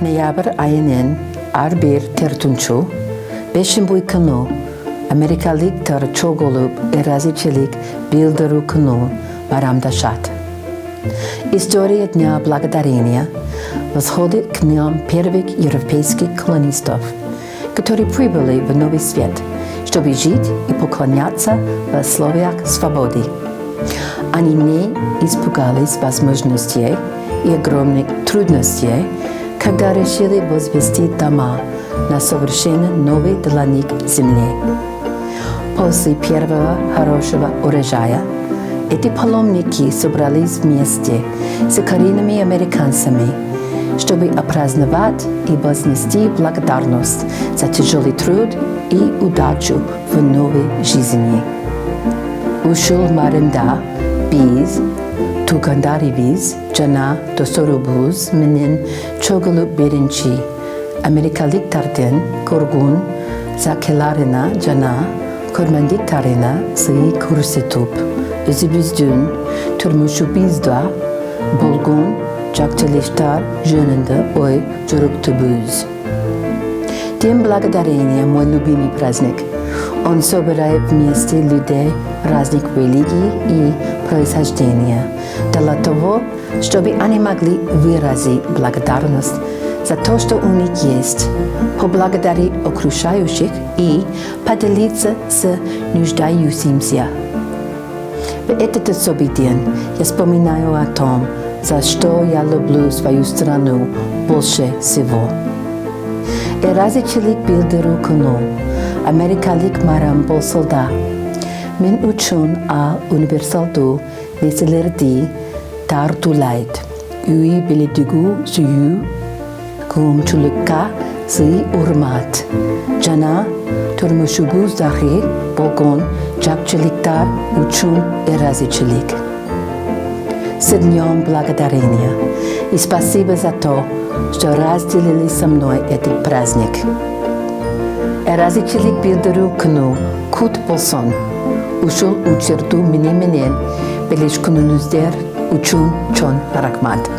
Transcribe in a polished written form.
noyabr ayının bir tertuncu, 5 kunu Amerikalik tar çok olup eraziçilik bildiru kunu maramdashat. История Дня Благодарения восходит к дням первых европейских колонистов, которые прибыли в Новый Свет, чтобы жить и поклоняться в условиях свободы. Они не испугались возможностей и огромных трудностей, когда решили возвести дома на совершенно новой для них земле. После первого хорошего урожая эти паломники собрались вместе с коренными американцами, чтобы опраздновать и вознести благодарность за тяжелый труд и удачу в новой жизни. Ушел Маримда biz, Tukandari biz, Cana Dosorubuz, Minin Çoğulu Birinci, Amerikaliklardan Korgun, Zakelarına Cana, Kormandiklarına Sığı Kursetup, Özümüzdün, Turmuşubizda, Bolgun, Cakçılıştar, Jönünde Oy Curuktubuz. День Благодарения – мой любимый праздник. Он собирает вместе людей разных религий и происхождения для того, чтобы они могли выразить благодарность за то, что у них есть, поблагодарить окружающих и поделиться с нуждающимся. В этот особый день я вспоминаю о том, за что я люблю свою страну больше всего. Eraziçilik bildiru konu, Amerikalik maram bolsolda. Min üçün a universaldu nesilerde tartulayt. Üyi bilediğu suyu, kumçulukka sığı urmat. Cana turmuşubuz dahi bolgon cakçılıktar üçün eraziçilik. С Днем Благодарения и спасибо за то, что разделили со мной этот праздник. Eraziçilik bildiru kunu kut bolson. Ушул учерту менен белеш күнүңүздөр үчүн чоң рахмат.